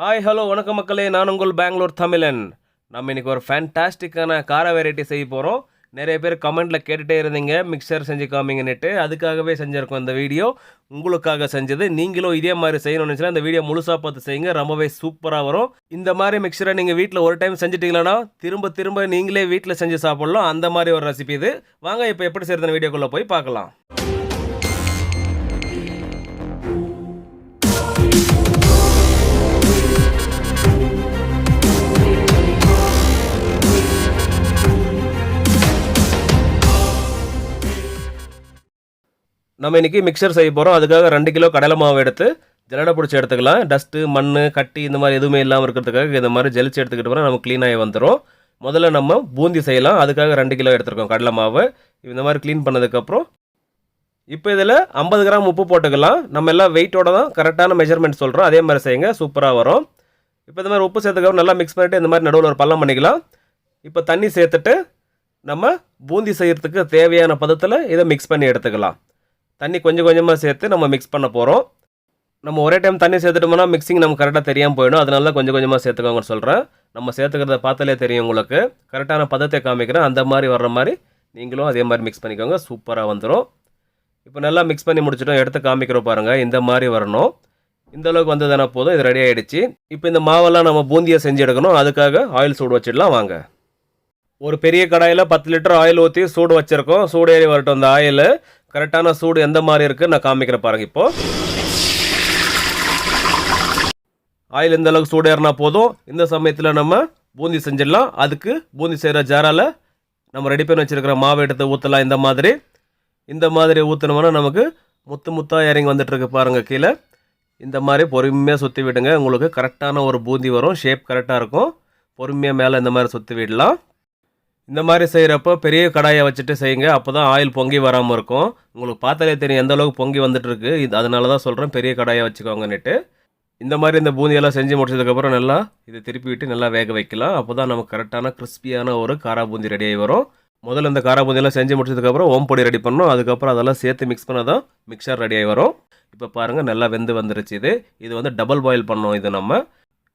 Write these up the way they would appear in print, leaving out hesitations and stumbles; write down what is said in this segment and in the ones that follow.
Hi hello வணக்கம் மக்களே, நான் உங்கள் பெங்களூர் தமிழன். நம்ம இன்றைக்கி ஒரு ஃபேன்டாஸ்டிக்கான கார வெரைட்டி செய்ய போகிறோம். நிறைய பேர் கமெண்ட்டில் கேட்டுகிட்டே இருந்தீங்க மிக்சர் செஞ்சு காமிங்கன்னுட்டு. அதுக்காகவே செஞ்சுருக்கோம் இந்த வீடியோ. உங்களுக்காக செஞ்சது. நீங்களும் இதே மாதிரி செய்யணும்னு நினச்சினா இந்த வீடியோ முழுசாக பார்த்து செய்யுங்க, ரொம்பவே சூப்பராக வரும். இந்த மாதிரி மிக்சரை நீங்கள் வீட்டில் ஒரு டைம் செஞ்சிட்டிங்களா திரும்ப திரும்ப நீங்களே வீட்டில் செஞ்சு சாப்பிட்லாம். அந்த மாதிரி ஒரு ரெசிபி இது. வாங்க இப்போ எப்படி செய்கிறதுன்னு வீடியோக்குள்ளே போய் பார்க்கலாம். நம்ம இன்றைக்கி மிக்சர் செய்ய போகிறோம். அதுக்காக 2 கிலோ கடலை மாவு எடுத்து ஜல்லடை பிடிச்சி எடுத்துக்கலாம். டஸ்ட்டு, மண், கட்டி இந்த மாதிரி எதுவுமே இல்லாமல் இருக்கிறதுக்காக இந்த மாதிரி ஜலிச்சு எடுத்துக்கிட்டு போனால் நமக்கு க்ளீனாகி வந்துடும். முதல்ல நம்ம பூந்தி செய்யலாம். அதுக்காக 2 கிலோ எடுத்துருக்கோம் கடலை மாவு. இந்த மாதிரி க்ளீன் பண்ணதுக்கப்புறம் இப்போ இதில் 50 கிராம் உப்பு போட்டுக்கலாம். நம்ம எல்லாம் வெயிட்டோட தான் கரெக்டான மெஷர்மெண்ட் சொல்கிறோம். அதே மாதிரி செய்யுங்க, சூப்பராக வரும். இப்போ இந்த மாதிரி உப்பு சேர்த்துக்கப்புறம் நல்லா மிக்ஸ் பண்ணிவிட்டு இந்த மாதிரி நடுவில் ஒரு பள்ளம் பண்ணிக்கலாம். இப்போ தண்ணி சேர்த்துட்டு நம்ம பூந்தி செய்கிறதுக்கு தேவையான பதத்தில் இதை மிக்ஸ் பண்ணி எடுத்துக்கலாம். தண்ணி கொஞ்சம் கொஞ்சமாக சேர்த்து நம்ம மிக்ஸ் பண்ண போகிறோம். நம்ம ஒரே டைம் தண்ணி சேர்த்துட்டோம்னா மிக்சிங் நமக்கு கரெக்டாக தெரியாமல் போயிடும். அதனால தான் கொஞ்சம் கொஞ்சமாக சேர்த்துக்கோங்கன்னு சொல்கிறேன். நம்ம சேர்த்துக்கிறத பார்த்தாலே தெரியும் உங்களுக்கு. கரெக்டான பதத்தை காமிக்கிறேன். அந்த மாதிரி வர்ற மாதிரி நீங்களும் அதே மாதிரி மிக்ஸ் பண்ணிக்கோங்க. சூப்பராக வந்துடும். இப்போ நல்லா மிக்ஸ் பண்ணி முடிச்சிட்டோம். எடுத்து காமிக்கிறோம் பாருங்கள். இந்த மாதிரி வரணும். இந்த அளவுக்கு வந்ததுனா போதும். இது ரெடி ஆகிடுச்சு. இப்போ இந்த மாவெல்லாம் நம்ம பூந்தியை செஞ்சு எடுக்கணும். அதுக்காக ஆயில் சூடு வச்சிடலாம் வாங்க. ஒரு பெரிய கடாயில் 10 லிட்டர் ஆயில் ஊற்றி சூடு வச்சுருக்கோம். சூடு ஏறி வரட்டும். அந்த ஆயில் கரெக்டான சூடு எந்த மாதிரி இருக்குன்னு நான் காமிக்கிறேன் பாருங்கள். இப்போது ஆயில் இந்த அளவுக்கு சூடு ஏறினா போதும். இந்த சமயத்தில் நம்ம பூந்தி செஞ்சிடலாம். அதுக்கு பூந்தி செய்கிற ஜாரால் நம்ம ரெடி பண்ணி வச்சுருக்கிற மாவு எடுத்து ஊற்றலாம். இந்த மாதிரி ஊற்றினோம்னா நமக்கு முத்தாக இறங்கி வந்துட்டுருக்கு பாருங்கள். கீழே இந்த மாதிரி பொறுமையாக சுற்றி விடுங்க. உங்களுக்கு கரெக்டான ஒரு பூந்தி வரும். ஷேப் கரெக்டாக இருக்கும். பொறுமையாக மேலே இந்த மாதிரி சுற்றி விடலாம். இந்த மாதிரி செய்கிறப்போ பெரிய கடாயை வச்சுட்டு செய்யுங்க. அப்போ தான் ஆயில் பொங்கி வராமல் இருக்கும். உங்களுக்கு பார்த்தாலே தெரியும் எந்த அளவுக்கு பொங்கி வந்துட்டுருக்கு. அதனால தான் சொல்கிறேன் பெரிய கடாயை வச்சுக்கோங்கன்னுட்டு. இந்த மாதிரி இந்த பூந்தியெல்லாம் செஞ்சு முடிச்சதுக்கப்புறம் நல்லா இது திருப்பி விட்டு நல்லா வேக வைக்கலாம். அப்போ தான் நமக்கு கரெக்டான கிறிஸ்பியான ஒரு காரா பூந்தி ரெடியாகி வரும். முதல்ல இந்த காரா பூந்தியெல்லாம் செஞ்சு முடிச்சதுக்கப்புறம் ஓம்பொடி ரெடி பண்ணணும். அதுக்கப்புறம் அதெல்லாம் சேர்த்து மிக்ஸ் பண்ண தான் மிக்சர் ரெடியாகி வரும். இப்போ பாருங்கள் நல்லா வெந்து வந்துருச்சு. இது வந்து டபுள் பாயில் பண்ணோம். இது நம்ம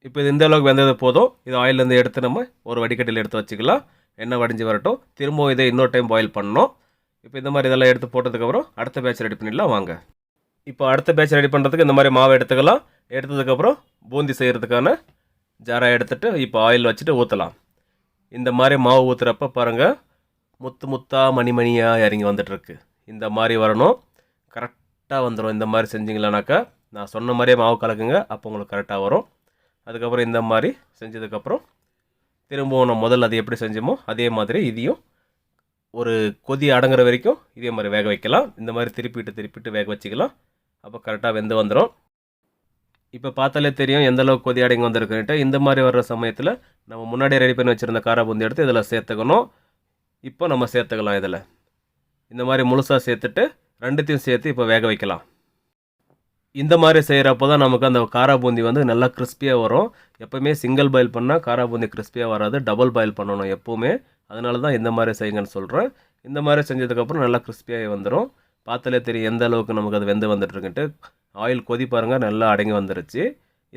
இப்போ இது இந்த அளவுக்கு வெந்தது போதும். இது ஆயிலேருந்து எடுத்து நம்ம ஒரு வடிகட்டில் எடுத்து வச்சுக்கலாம். எண்ணெய் வடிஞ்சு வரட்டும். திரும்பவும் இதை இன்னொரு டைம் பாயில் பண்ணணும். இப்போ இந்த மாதிரி இதெல்லாம் எடுத்து போட்டதுக்கப்புறம் அடுத்த பேட்ச் ரெடி பண்ணிடலாம் வாங்க. இப்போ அடுத்த பேட்ச் ரெடி பண்ணுறதுக்கு இந்த மாதிரி மாவை எடுத்துக்கலாம். எடுத்ததுக்கப்புறம் பூந்தி செய்கிறதுக்கான ஜாரை எடுத்துகிட்டு இப்போ ஆயில் வச்சுட்டு ஊற்றலாம். இந்த மாதிரி மாவு ஊற்றுறப்ப பாருங்கள் முத்தாக மணியாக இறங்கி வந்துட்டுருக்கு. இந்த மாதிரி வரணும். கரெக்டாக வந்துடும். இந்த மாதிரி செஞ்சிங்களானாக்கா நான் சொன்ன மாதிரியே மாவு கலக்குங்க. அப்போ உங்களுக்கு கரெக்டாக வரும். அதுக்கப்புறம் இந்த மாதிரி செஞ்சதுக்கப்புறம் திரும்பவும் நம்ம முதல்ல அது எப்படி செஞ்சோமோ அதே மாதிரி இதையும் ஒரு கொதி அடங்குற வரைக்கும் இதே மாதிரி வேக வைக்கலாம். இந்த மாதிரி திருப்பிட்டு வேக வச்சுக்கலாம். அப்போ கரெக்டாக வெந்து வந்துடும். இப்போ பார்த்தாலே தெரியும் எந்த அளவுக்கு கொதி அடங்கி வந்திருக்குன்ட்டு. இந்த மாதிரி வர்ற சமயத்தில் நம்ம முன்னாடியே ரெடி பண்ணி வச்சுருந்த காரா பூந்தி எடுத்து இதில் சேர்த்துக்கணும். இப்போ நம்ம சேர்த்துக்கலாம். இதில் இந்த மாதிரி முழுசாக சேர்த்துட்டு ரெண்டுத்தையும் சேர்த்து இப்போ வேக வைக்கலாம். இந்த மாதிரி செய்கிறப்போ தான் நமக்கு அந்த காரா பூந்தி வந்து நல்லா கிறிஸ்பியாக வரும். எப்போவுமே சிங்கிள் பாயில் பண்ணால் காரா பூந்தி கிறிஸ்பியாக வராது. டபுள் பாயில் பண்ணணும் எப்போவுமே. அதனால தான் இந்த மாதிரி செய்யுங்கன்னு சொல்கிறேன். இந்த மாதிரி செஞ்சதுக்கப்புறம் நல்லா கிறிஸ்பியாக வந்துடும். பார்த்தாலே தெரியும் எந்த அளவுக்கு நமக்கு அது வெந்து வந்துட்டுருக்குன்ட்டு. ஆயில் கொதி பாருங்கள் நல்லா அடங்கி வந்துருச்சு.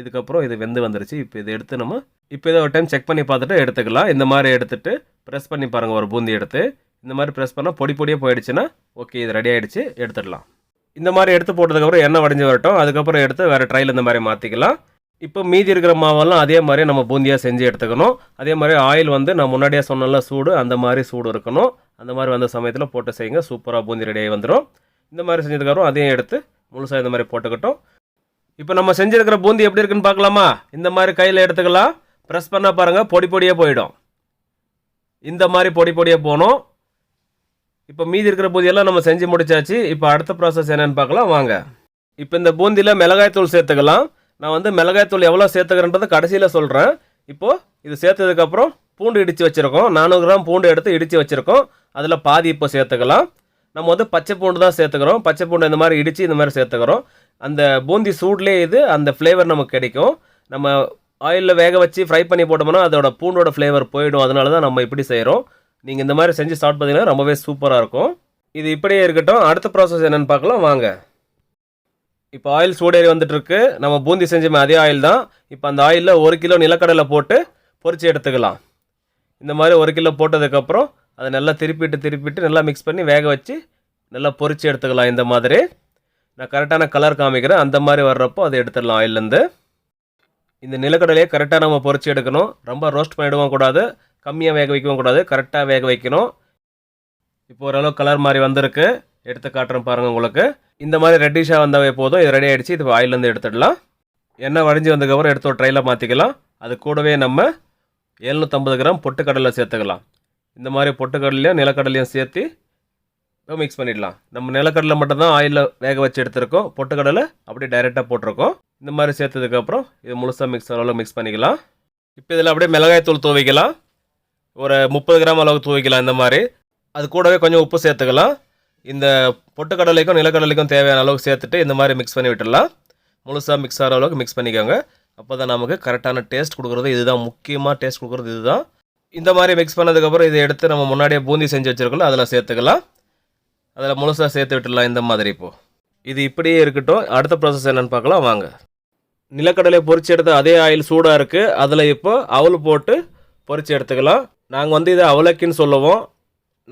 இதுக்கப்புறம் இது வெந்து வந்துருச்சு. இப்போ இதை எடுத்து நம்ம இதை ஒரு டைம் செக் பண்ணி பார்த்துட்டு எடுத்துக்கலாம். இந்த மாதிரி எடுத்துகிட்டு ப்ரெஸ் பண்ணி பாருங்கள். ஒரு பூந்தி எடுத்து இந்த மாதிரி ப்ரெஸ் பண்ணால் பொடியாக போயிடுச்சுன்னா ஓகே இது ரெடி ஆகிடுச்சு, எடுத்துடலாம். இந்த மாதிரி எடுத்து போட்டதுக்கப்புறம் எண்ணெய் வடிஞ்சு வரட்டும். அதுக்கப்புறம் எடுத்து வேறு ட்ரையில் இந்த மாதிரி மாற்றிக்கலாம். இப்போ மீதி இருக்கிற மாவெல்லாம் அதே மாதிரி நம்ம பூந்தியாக செஞ்சு எடுத்துக்கணும். அதே மாதிரி ஆயில் வந்து நான் முன்னாடியே சொன்னல சூடு, அந்த மாதிரி சூடு இருக்கணும். அந்த மாதிரி வந்த சமயத்தில் போட்டு செய்யுங்க. சூப்பராக பூந்தி ரெடியாகி வந்துடும். இந்த மாதிரி செஞ்சதுக்கப்புறம் அதையும் எடுத்து முழுசாக இந்த மாதிரி போட்டுக்கிட்டோம். இப்போ நம்ம செஞ்சுருக்கிற பூந்தி எப்படி இருக்குன்னு பார்க்கலாமா? இந்த மாதிரி கையில் எடுத்துக்கலாம். ப்ரெஸ் பண்ணால் பாருங்கள் பொடியாக போயிடும். இந்த மாதிரி பொடியாக போகணும். இப்போ மீதி இருக்கிற பூந்தியெல்லாம் நம்ம செஞ்சு முடிச்சாச்சு. இப்போ அடுத்த ப்ராசஸ் என்னென்னு பார்க்கலாம் வாங்க. இப்போ இந்த பூந்தியில் மிளகாய்த்தூள் சேர்த்துக்கலாம். நான் வந்து மிளகாய்த்தூள் எவ்வளோ சேர்த்துக்கிறேன்றதை கடைசியில் சொல்கிறேன். இப்போது இது சேர்த்ததுக்கப்புறம் பூண்டு இடித்து வச்சுருக்கோம். 400 கிராம் பூண்டு எடுத்து இடித்து வச்சுருக்கோம். அதில் பாதி இப்போ சேர்த்துக்கலாம். நம்ம வந்து பச்சை பூண்டு தான் சேர்த்துக்கிறோம். பச்சை பூண்டு இந்த மாதிரி இடித்து இந்த மாதிரி சேர்த்துக்கிறோம். அந்த பூந்தி சூட்லேயே அந்த ஃப்ளேவர் நமக்கு கிடைக்கும். நம்ம ஆயிலில் வேக வச்சு ஃப்ரை பண்ணி போட்டோம்னா அதோட பூண்டோட ஃப்ளேவர் போயிடும். அதனால தான் நம்ம இப்படி செய்கிறோம். நீங்கள் இந்த மாதிரி செஞ்சு ஸ்டார்ட் பண்ணிங்கன்னா ரொம்பவே சூப்பராக இருக்கும். இது இப்படியே இருக்கட்டும். அடுத்த ப்ராசஸ் என்னென்னு பார்க்கலாம் வாங்க. இப்போ ஆயில் சூடேறி வந்துட்டுருக்கு. நம்ம பூந்தி செஞ்சோமே அதே ஆயில் தான். இப்போ அந்த ஆயிலில் 1 கிலோ நிலக்கடலை போட்டு பொரிச்சு எடுத்துக்கலாம். இந்த மாதிரி 1 கிலோ போட்டதுக்கப்புறம் அதை நல்லா திருப்பிட்டு நல்லா மிக்ஸ் பண்ணி வேக வச்சு நல்லா பொரிச்சு எடுத்துக்கலாம். இந்த மாதிரி நான் கரெக்டான கலர் காமிக்கிறேன். அந்த மாதிரி வர்றப்போ அதை எடுத்துடலாம் ஆயிலேருந்து. இந்த நிலக்கடலையை கரெக்டாக நம்ம பொரிச்சு எடுக்கணும். ரொம்ப ரோஸ்ட் பண்ணிடவும் கூடாது, கம்மியாக வேக வைக்கவும் கூடாது, கரெக்டாக வேக வைக்கணும். இப்போ ஓரளவு கலர் மாதிரி வந்திருக்கு. எடுத்து காட்டுறேன் பாருங்கள் உங்களுக்கு. இந்த மாதிரி ரெட்டிஷாக வந்தாவே போதும். இது ரெடி ஆகிடுச்சு. இது ஆயிலேருந்து எடுத்துடலாம். எண்ணெய் வடிஞ்சு வந்ததுக்கப்புறம் எடுத்து ஒரு ட்ரையில் மாற்றிக்கலாம். அது கூடவே நம்ம 750 கிராம் பொட்டுக்கடலை சேர்த்துக்கலாம். இந்த மாதிரி பொட்டுக்கடலையும் நிலக்கடலையும் சேர்த்து மிக்ஸ் பண்ணிடலாம். நம்ம நிலக்கடலை மட்டும்தான் ஆயிலில் வேக வச்சு எடுத்துருக்கோம். பொட்டுக்கடலை அப்படியே டைரெக்டாக போட்டிருக்கோம். இந்த மாதிரி சேர்த்ததுக்கப்புறம் இது முழுசாக அளவில் மிக்ஸ் பண்ணிக்கலாம். இப்போ இதில் அப்படியே மிளகாய் தூள் தூவிக்கலாம். ஒரு 30 கிராம் அளவுக்கு தூவிக்கலாம். இந்த மாதிரி அது கூடவே கொஞ்சம் உப்பு சேர்த்துக்கலாம். இந்த பொட்டுக்கடலைக்கும் நிலக்கடலைக்கும் தேவையான அளவுக்கு சேர்த்துட்டு இந்த மாதிரி மிக்ஸ் பண்ணி விட்டுடலாம். முழுசாக மிக்ஸ் ஆகிற அளவுக்கு மிக்ஸ் பண்ணிக்கோங்க. அப்போ தான் நமக்கு கரெக்டான டேஸ்ட் கொடுக்குறது இதுதான். முக்கியமாக டேஸ்ட் கொடுக்குறது இதுதான். இந்த மாதிரி மிக்ஸ் பண்ணதுக்கப்புறம் இதை எடுத்து நம்ம முன்னாடியே பூந்தி செஞ்சு வச்சுருக்கோம், அதில் சேர்த்துக்கலாம். அதில் முழுசாக சேர்த்து விட்டுடலாம். இந்த மாதிரி இப்போது இது இப்படியே இருக்கட்டும். அடுத்த ப்ராசஸ் என்னென்னு பார்க்கலாம் வாங்க. நிலக்கடலை பொரிச்சு எடுத்து அதே ஆயில் சூடாக இருக்குது. அதில் இப்போ அவல் போட்டு பொரிச்சு எடுத்துக்கலாம். நாங்கள் இதை அவலக்கின்னு சொல்லுவோம்.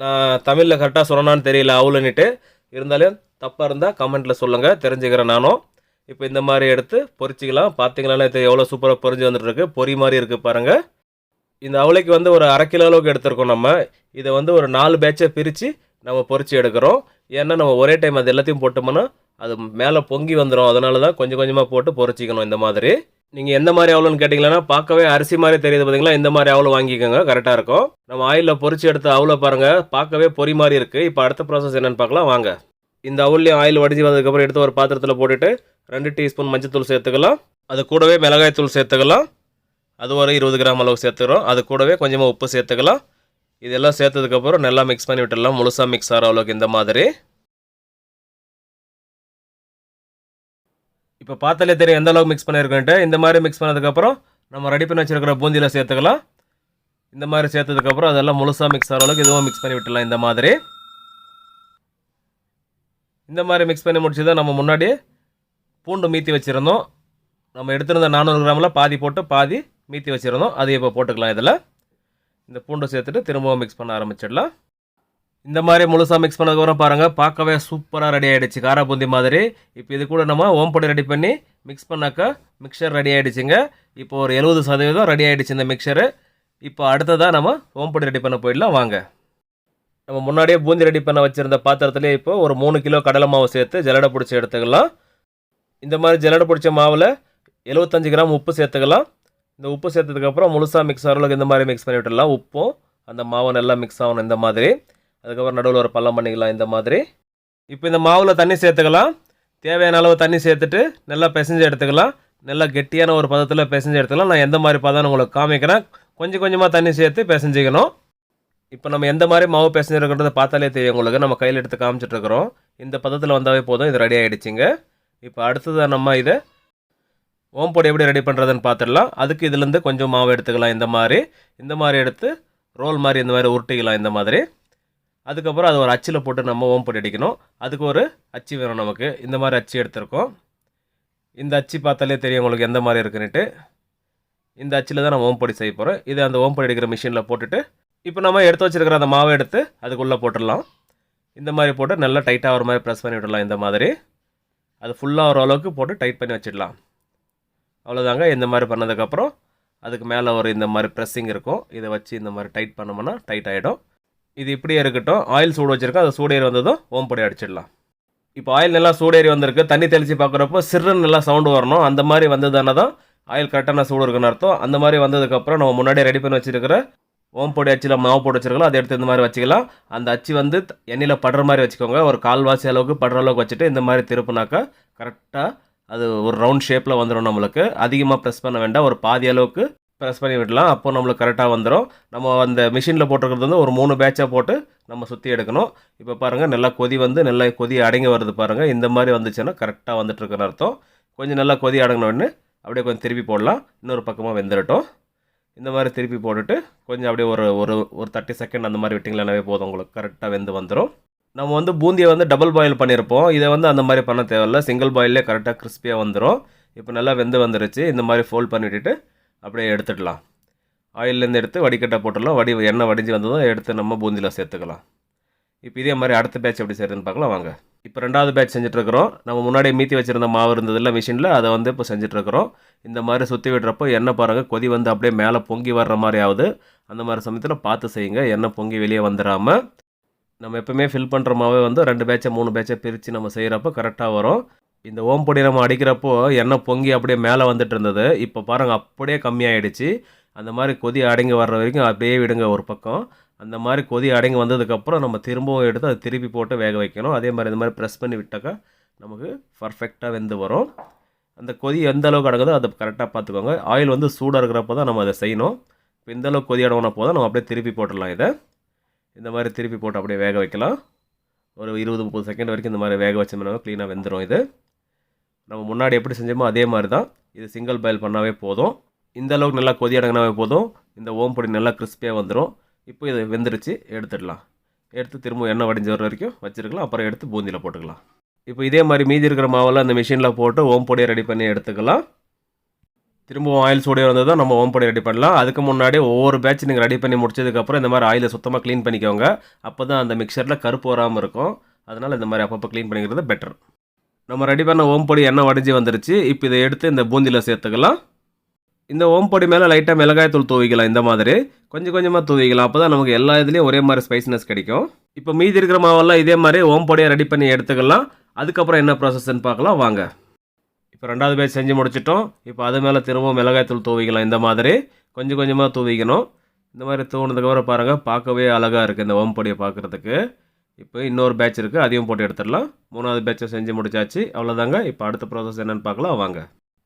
நான் தமிழில் கரெக்டாக சொன்னான்னு தெரியல அவலுன்னுட்டு. இருந்தாலும் தப்பாக இருந்தால் கமெண்ட்டில் சொல்லுங்கள், தெரிஞ்சுக்கிறேன் நானும். இப்போ இந்த மாதிரி எடுத்து பொரிச்சிக்கலாம். பார்த்தீங்களா இது எவ்வளோ சூப்பராக பொரிஞ்சு வந்துட்டுருக்கு. பொரி மாதிரி இருக்குது பாருங்கள். இந்த அவலைக்கு ஒரு 1/2 கிலோ அளவுக்கு எடுத்துருக்கோம். நம்ம இதை ஒரு 4 பேட்சை பிரித்து நம்ம பொரிச்சு எடுக்கிறோம். ஏன்னா நம்ம ஒரே டைம் அது எல்லாத்தையும் போட்டோம்னா அது மேலே பொங்கி வந்துடும். அதனால தான் கொஞ்சம் கொஞ்சமாக போட்டு பொரிச்சிக்கணும். இந்த மாதிரி நீங்கள் எந்த மாதிரி அவலுன்னு கேட்டிங்கன்னா பார்க்கவே அரிசி மாதிரி தெரியுது பார்த்தீங்களா. இந்த மாதிரி அவலை வாங்கிக்கோங்க, கரெக்டாக இருக்கும். நம்ம ஆயிலில் பொரிச்சு எடுத்த அவலை பாருங்கள், பார்க்கவே பொரி மாதிரி இருக்குது. இப்போ அடுத்த ப்ராசஸ் என்னென்னு பார்க்கலாம் வாங்க. இந்த அவல்லையும் ஆயில் வடிஞ்சு வந்ததுக்கப்புறம் எடுத்து ஒரு பாத்திரத்தில் போட்டுட்டு 2 டீஸ்பூன் மஞ்சத்தூள் சேர்த்துக்கலாம். அது கூடவே மிளகாய் தூள் சேர்த்துக்கலாம். அது ஒரு 20 கிராம் அளவுக்கு சேர்த்துக்கிறோம். அது கூடவே கொஞ்சமாக உப்பு சேர்த்துக்கலாம். இதெல்லாம் சேர்த்ததுக்கப்புறம் நல்லா மிக்ஸ் பண்ணி விட்டுடலாம். முழுசாக மிக்ஸ் ஆகிற அளவுக்கு இந்த மாதிரி. இப்போ பார்த்தாலே தெரியும் எந்த அளவுக்கு மிக்ஸ் பண்ணியிருக்கேன்ட்டு. இந்த மாதிரி மிக்ஸ் பண்ணதுக்கப்புறம் நம்ம ரெடி பண்ணி வச்சுருக்கிற பூந்தியில் சேர்த்துக்கலாம். இந்த மாதிரி சேர்த்ததுக்கப்புறம் அதெல்லாம் முழுசாக மிக்ஸ் ஆகிற அளவுக்கு இதுவும் மிக்ஸ் பண்ணி விட்டுடலாம். இந்த மாதிரி மிக்ஸ் பண்ணி முடிச்சு தான் நம்ம முன்னாடியே பூண்டு மீத்தி வச்சுருந்தோம். நம்ம எடுத்துருந்த 400 கிராமில் பாதி போட்டு பாதி மீத்தி வச்சுருந்தோம். அது இப்போ போட்டுக்கலாம். இதில் இந்த பூண்டை சேர்த்துட்டு திரும்பவும் மிக்ஸ் பண்ண ஆரம்பிச்சிடலாம். இந்த மாதிரி முழுசாக மிக்ஸ் பண்ணதுக்கப்புறம் பாருங்கள், பார்க்கவே சூப்பராக ரெடி ஆகிடுச்சு, காரா பூந்தி மாதிரி. இப்போ இது கூட நம்ம ஓம்பொடி ரெடி பண்ணி மிக்ஸ் பண்ணாக்கா மிக்சர் ரெடி ஆகிடுச்சிங்க. இப்போ ஒரு 70% ரெடி ஆகிடுச்சு இந்த மிக்சரு. இப்போ அடுத்ததாக நம்ம ஓம்பொடி ரெடி பண்ண போயிடலாம் வாங்க. நம்ம முன்னாடியே பூந்தி ரெடி பண்ண வச்சுருந்த பாத்திரத்துலேயே இப்போ ஒரு 3 கிலோ கடலை மாவு சேர்த்து ஜல்லடை பிடிச்சி எடுத்துக்கலாம். இந்த மாதிரி ஜல்லடை பிடிச்ச மாவில் 75 கிராம் உப்பு சேர்த்துக்கலாம். இந்த உப்பு சேர்த்ததுக்கப்புறம் முழுசாக மிக்ஸ் ஆகிற அளவுக்கு இந்த மாதிரி மிக்ஸ் பண்ணி விட்டுடலாம். உப்பும் அந்த மாவும் நல்லா மிக்ஸ் ஆகணும் இந்த மாதிரி. அதுக்கப்புறம் நடுவில் ஒரு பள்ளம் பண்ணிக்கலாம் இந்த மாதிரி. இப்போ இந்த மாவில் தண்ணி சேர்த்துக்கலாம். தேவையான அளவு தண்ணி சேர்த்துட்டு நல்லா பிசைஞ்சு எடுத்துக்கலாம். நல்லா கெட்டியான ஒரு பதத்தில் பிசைஞ்சு எடுத்துக்கலாம். நான் எந்த மாதிரி பதம்னு உங்களுக்கு காமிக்கிறேன். கொஞ்சம் கொஞ்சமாக தண்ணி சேர்த்து பிசைஞ்சிக்கணும். இப்போ நம்ம எந்த மாதிரி மாவு பிசைஞ்சிருக்கிறத பார்த்தாலே தெரியும் உங்களுக்கு. நம்ம கையில் எடுத்து காமிச்சிட்ருக்குறோம். இந்த பதத்தில் வந்தாவே போதும். இது ரெடி ஆகிடுச்சிங்க. இப்போ அடுத்ததாக நம்ம இதை ஓம்பொடி எப்படி ரெடி பண்ணுறதுன்னு பார்த்துடலாம். அதுக்கு இதுலேருந்து கொஞ்சம் மாவு எடுத்துக்கலாம். இந்த மாதிரி எடுத்து ரோல் மாதிரி இந்த மாதிரி உருட்டிக்கலாம் இந்த மாதிரி. அதுக்கப்புறம் அது ஒரு அச்சில் போட்டு நம்ம ஓம்பொடி அடிக்கணும். அதுக்கு ஒரு அச்சு வேணும் நமக்கு. இந்த மாதிரி அச்சு எடுத்துருக்கோம். இந்த அச்சு பார்த்தாலே தெரியும் உங்களுக்கு எந்த மாதிரி இருக்குன்னுட்டு. இந்த அச்சில் தான் நம்ம ஓம்பொடி செய்ய போகிறோம். இதை அந்த ஓம்பொடி அடிக்கிற மிஷினில் போட்டுட்டு இப்போ நம்ம எடுத்து வச்சுருக்கிற அந்த மாவை எடுத்து அதுக்குள்ளே போட்டுடலாம். இந்த மாதிரி போட்டு நல்லா டைட்டாக ஒரு மாதிரி ப்ரெஸ் பண்ணி விடலாம். இந்த மாதிரி அது ஃபுல்லாக ஒரு அளவுக்கு போட்டு டைட் பண்ணி வச்சிடலாம். அவ்வளோதாங்க. இந்த மாதிரி பண்ணதுக்கப்புறம் அதுக்கு மேலே ஒரு இந்த மாதிரி ப்ரெஸ்ஸிங் இருக்கும். இதை வச்சு இந்த மாதிரி டைட் பண்ணோம்னா டைட் ஆகிடும். இது இப்படியே இருக்கட்டும். ஆயில் சூடு வச்சுருக்கோம். அது சூடேறி வந்ததும் ஓம்பொடி அடிச்சிடலாம். இப்போ ஆயில் நல்லா சூடேறி வந்திருக்கு. தண்ணி தெளித்து பார்க்குறப்போ சிறுன்னு நல்லா சவுண்டு வரணும். அந்த மாதிரி வந்ததுனால தான் ஆயில் கரெக்டான சூடு இருக்குன்னு அர்த்தம். அந்த மாதிரி வந்ததுக்கப்புறம் நம்ம முன்னாடியே ரெடி பண்ணி வச்சுருக்கிற ஓம்பொடி அச்சில் மாவு போட்டு வச்சுருக்கலாம். அதை எடுத்து இந்த மாதிரி வச்சுக்கலாம். அந்த அச்சு எண்ணெயில் படுற மாதிரி வச்சுக்கோங்க. ஒரு 1/4 அளவுக்கு படுற அளவுக்கு வச்சுட்டு இந்த மாதிரி திருப்பினாக்கா கரெக்டாக அது ஒரு ரவுண்ட் ஷேப்பில் வந்துடும். நம்மளுக்கு அதிகமாக ப்ரெஸ் பண்ண வேண்டாம். ஒரு பாதி அளவுக்கு ப்ரெஸ் பண்ணி விடலாம். அப்போ நம்மளுக்கு கரெக்டாக வந்துடும். நம்ம அந்த மிஷினில் போட்டுருக்கிறது ஒரு 3 பேட்சாக போட்டு நம்ம சுற்றி எடுக்கணும். இப்போ பாருங்கள் நல்லா நல்லா கொதி அடங்கி வருது பாருங்கள். இந்த மாதிரி வந்துச்சுன்னா கரெக்டாக வந்துட்டுருக்குன்னு அர்த்தம். கொஞ்சம் நல்லா கொதி அடங்கினோடனே அப்படியே கொஞ்சம் திருப்பி போடலாம். இன்னொரு பக்கமாக வெந்துடட்டும். இந்த மாதிரி திருப்பி போட்டுட்டு கொஞ்சம் அப்படியே ஒரு 30 செகண்ட் அந்த மாதிரி விட்டிங்களானவே போதும். உங்களுக்கு கரெக்டாக வெந்து வந்துடும். நம்ம வந்து பூந்தியை வந்து டபுள் பாயில் பண்ணியிருப்போம். இதை வந்து அந்த மாதிரி பண்ண தேவையில்ல. சிங்கிள் பாயிலே கரெக்டாக கிறிஸ்பியாக வந்துடும். இப்போ நல்லா வெந்து வந்துருச்சு. இந்த மாதிரி ஃபோல்ட் பண்ணி விட்டுட்டு அப்படியே எடுத்துடலாம். ஆயிலேருந்து எடுத்து வடிகட்டை போட்டுடலாம். எண்ணெய் வடிஞ்சு வந்ததும் எடுத்து நம்ம பூந்தியில் சேர்த்துக்கலாம். இப்போ இதே மாதிரி அடுத்த பேட்ச் எப்படி செய்யுதுன்னு பார்க்கலாம் வாங்க. இப்போ 2வது பேட்ச் செஞ்சுட்ருக்குறோம். நம்ம முன்னாடியே மீத்தி வச்சுருந்த மாவு இருந்ததில்ல மிஷினில், அதை வந்து இப்போ செஞ்சுட்ருக்குறோம். இந்த மாதிரி சுற்றி விடுறப்போ எண்ணெய் பாருங்கள் கொதி வந்து அப்படியே மேலே பொங்கி வர்ற மாதிரி ஆகுது. அந்த மாதிரி சமயத்தில் பார்த்து செய்யுங்க, எண்ணெய் பொங்கி வெளியே வந்துடாமல். நம்ம எப்போவுமே ஃபில் பண்ணுற மாவே வந்து 2 பேட்சை 3 பேட்சை பிரித்து நம்ம செய்கிறப்போ கரெக்டாக வரும். இந்த ஓம் பொடி நம்ம அடிக்கிறப்போ எண்ணெய் பொங்கி அப்படியே மேலே வந்துட்டு இருந்தது. இப்போ பாருங்கள் அப்படியே கம்மியாயிடுச்சு. அந்த மாதிரி கொதி அடங்கி வர்ற வரைக்கும் அப்படியே விடுங்க ஒரு பக்கம். அந்த மாதிரி கொதி அடங்கி வந்ததுக்கப்புறம் நம்ம திரும்பவும் எடுத்து அதை திருப்பி போட்டு வேக வைக்கணும். அதே மாதிரி இந்த மாதிரி ப்ரெஸ் பண்ணி விட்டாக்கா நமக்கு பர்ஃபெக்டாக வெந்து வரும். அந்த கொதி எந்த அளவுக்கு அடங்குதோ அதை கரெக்டாக பார்த்துக்கோங்க. ஆயில் வந்து சூடாக இருக்கிறப்போ தான் நம்ம அதை செய்யணும். இப்போ இந்த அளவுக்கு கொதி அடங்கின போதும் நம்ம அப்படியே திருப்பி போட்டுடலாம். இதை இந்த மாதிரி திருப்பி போட்டு அப்படியே வேக வைக்கலாம். ஒரு 20-30 செகண்ட் வரைக்கும் இந்த மாதிரி வேக வச்சோம்னா க்ளீனாக வெந்துடும். இது நம்ம முன்னாடி எப்படி செஞ்சோமோ அதே மாதிரி தான். இது சிங்கிள் பாயில் பண்ணாவே போதும். இந்த அளவுக்கு நல்லா கொதி அடங்கினாவே போதும். இந்த ஓம் பொடி நல்லா கிறிஸ்பியாக வந்துடும். இப்போ இது வெந்துருச்சு, எடுத்துடலாம். எடுத்து திரும்ப எண்ணெய் வடிஞ்ச வர வரைக்கும் வச்சுருக்கலாம். அப்புறம் எடுத்து பூந்தியில் போட்டுக்கலாம். இப்போ இதே மாதிரி மீதி இருக்கிற மாவெல்லாம் அந்த மிஷினில் போட்டு ஓம் பொடியை ரெடி பண்ணி எடுத்துக்கலாம். திரும்பவும் ஆயில் சூடே வந்தது தான் நம்ம ஓம் பொடி ரெடி பண்ணலாம். அதுக்கு முன்னாடி ஒவ்வொரு பேட்ச் நீங்கள் ரெடி பண்ணி முடிச்சதுக்கப்புறம் இந்த மாதிரி ஆயிலை சுத்தமாக க்ளீன் பண்ணிக்கோங்க. அப்போ தான் அந்த மிக்சரில் கருப்பு வராமல் இருக்கும். அதனால் இந்த மாதிரி அப்பப்போ க்ளீன் பண்ணிக்கிறது பெட்டர். நம்ம ரெடி பண்ண ஓம் பொடி எண்ணெய் வடிஞ்சு வந்துருச்சு. இப்போ இதை எடுத்து இந்த பூந்தியில் சேர்த்துக்கலாம். இந்த ஓம் பொடி மேலே லைட்டாக மிளகாய் தூள் தூவிக்கலாம். இந்த மாதிரி கொஞ்சம் கொஞ்சமாக தூவிக்கலாம். அப்போ தான் நமக்கு எல்லா இதுலேயும் ஒரே மாதிரி ஸ்பைசினஸ் கிடைக்கும். இப்போ மீதி இருக்கிற மாவெல்லாம் இதே மாதிரி ஓம் பொடியை ரெடி பண்ணி எடுத்துக்கலாம். அதுக்கப்புறம் என்ன ப்ராசஸ்ன்னு பார்க்கலாம் வாங்க. இப்போ 2வது பேட்ச் செஞ்சு முடிச்சிட்டோம். இப்போ அது மேலே திரும்பவும் மிளகாய் தூள் தூவிக்கலாம். இந்த மாதிரி கொஞ்சம் கொஞ்சமாக தூவிக்கணும். இந்த மாதிரி தூவினதுக்கப்புறம் பாருங்கள் பார்க்கவே அழகாக இருக்குது இந்த ஓம் பொடியை பார்க்குறதுக்கு. இப்போ இன்னொரு பேட்ச் இருக்குது, அதையும் போட்டு எடுத்துடலாம். 3வது பேட்சை செஞ்சு முடிச்சாச்சு. அவ்வளோதாங்க. இப்போ அடுத்த ப்ராசஸ் என்னென்னு பார்க்கலாம் வாங்க.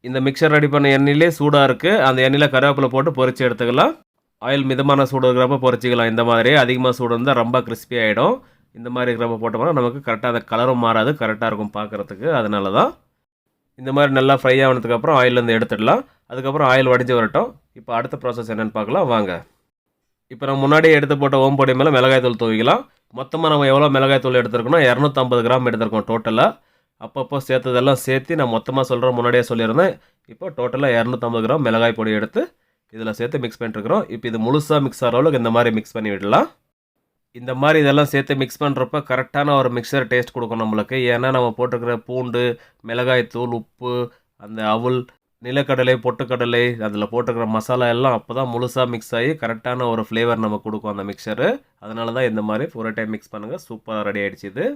இந்த மிக்சர் ரெடி பண்ண எண்ணெயிலே சூடாக இருக்குது. அந்த எண்ணெயில் கருவேப்பிலை போட்டு பொரிச்சு எடுத்துக்கலாம். ஆயில் மிதமான சூடு இருக்கிறப்ப பொரிச்சிக்கலாம். இந்த மாதிரி அதிகமாக சூடு இருந்தால் ரொம்ப கிறிஸ்பி ஆகிடும். இந்த மாதிரி இருக்கிறப்ப போட்டோம்னா நமக்கு கரெக்டாக அந்த கலரும் மாறாது, கரெக்டாக இருக்கும் பார்க்குறதுக்கு. அதனால தான் இந்த மாதிரி நல்லா ஃப்ரை ஆனதுக்கப்புறம் ஆயிலேருந்து எடுத்துடலாம். அதுக்கப்புறம் ஆயில் வடிஞ்சு வரட்டும். இப்போ அடுத்த ப்ராசஸ் என்னென்னு பார்க்கலாம் வாங்க. இப்போ நம்ம முன்னாடியே எடுத்து போட்ட ஓம் பொடி மேலே மிளகாய் தூள் தூவிக்கலாம். மொத்தமாக நம்ம எவ்வளோ மிளகாய் தூள் எடுத்துருக்கோம்னா 250 கிராம் எடுத்துருக்கோம் டோட்டலாக. அப்பப்போ சேர்த்ததெல்லாம் சேர்த்து நான் மொத்தமாக சொல்கிறேன், முன்னாடியே சொல்லியிருந்தேன். இப்போ டோட்டலாக 250 கிராம் மிளகாய் பொடி எடுத்து இதில் சேர்த்து மிக்ஸ் பண்ணிட்டுருக்குறோம். இப்போ இது முழுசாக மிக்ஸ் ஆகிற அளவுக்கு இந்த மாதிரி மிக்ஸ் பண்ணி விடலாம். இந்த மாதிரி இதெல்லாம் சேர்த்து மிக்ஸ் பண்ணுறப்ப கரெக்டான ஒரு மிக்சர் டேஸ்ட் கொடுக்கும் நம்மளுக்கு. ஏன்னா நம்ம போட்டிருக்கிற பூண்டு, மிளகாய் தூள், உப்பு, அந்த அவுல், நிலக்கடலை, பொட்டுக்கடலை, அதில் போட்டிருக்கிற மசாலா எல்லாம் அப்போ தான் முழுசாக மிக்ஸ் ஆகி கரெக்டான ஒரு ஃப்ளேவர் நம்ம கொடுக்கும் அந்த மிக்சரு. அதனால தான் இந்த மாதிரி ஒரு டைம் மிக்ஸ் பண்ணுங்கள். சூப்பராக ரெடி ஆகிடுச்சு இது.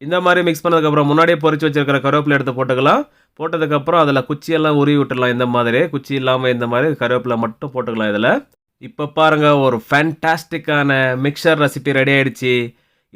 இந்த மாதிரி மிக்ஸ் பண்ணதுக்கப்புறம் முன்னாடியே பொரிச்சு வச்சிருக்கிற கருவேப்பிலை எடுத்து போட்டுக்கலாம். போட்டதுக்கப்புறம் அதில் குச்சியெல்லாம் உருவி விட்டுடலாம். இந்த மாதிரி குச்சி இல்லாமல் இந்த மாதிரி கருவேப்பிலை மட்டும் போட்டுக்கலாம் இதில். இப்போ பாருங்கள் ஒரு ஃபேன்டாஸ்டிக்கான மிக்சர் ரெசிபி ரெடி ஆகிடுச்சு.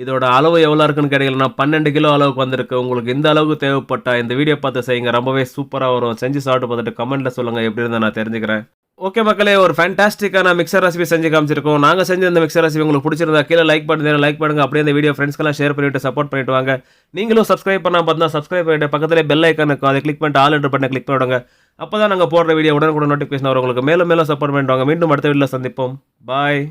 இதோட அளவு எவ்வளோ இருக்குன்னு கேட்டீங்கன்னா 12 கிலோ அளவுக்கு வந்திருக்கு. உங்களுக்கு இந்த அளவுக்கு தேவைப்பட்டால் இந்த வீடியோ பார்த்து செய்யுங்க. ரொம்பவே சூப்பராக வரும். செஞ்சு சாப்பிட்டு பார்த்துட்டு கமெண்ட்டில் சொல்லுங்கள் எப்படி இருந்தால் நான் தெரிஞ்சுக்கிறேன். ஓகே மக்களே, ஒரு ஃபேன்டாஸ்டிக்கான மிக்சர் ரெசிபி செஞ்சு காமிச்சிருக்கோம். நாங்கள் செஞ்ச இந்த மிக்சர் ரெசிபி உங்களுக்கு பிடிச்சிருந்தா கீழே லைக் பண்ணுங்க. அப்படியே இந்த வீடியோ ஃப்ரெண்ட்ஸ்க்கெல்லாம் ஷேர் பண்ணிவிட்டு சப்போர்ட் பண்ணிட்டு வாங்க. நீங்களும் சப்ஸ்கிரைப் பண்ணால் பார்த்தா சப்ஸ்கிரைப் பண்ணிட்டு பக்கத்தில் பெல் ஐக்கான் இருக்கும், அதை கிளிக் பண்ணிட்டு ஆல் என்டர் பண்ண கிளிக் பண்ணிவிடுங்க. அப்போ தான் நாங்கள் போடுற வீடியோ உடனுக்குடன் நோட்டிஃபிகேஷன் வரும் உங்களுக்கு. மேலும் சப்போர்ட் பண்ணிட்டு வாங்க. மீண்டும் அடுத்த வீடியோவில் சந்திப்போம். பாய்.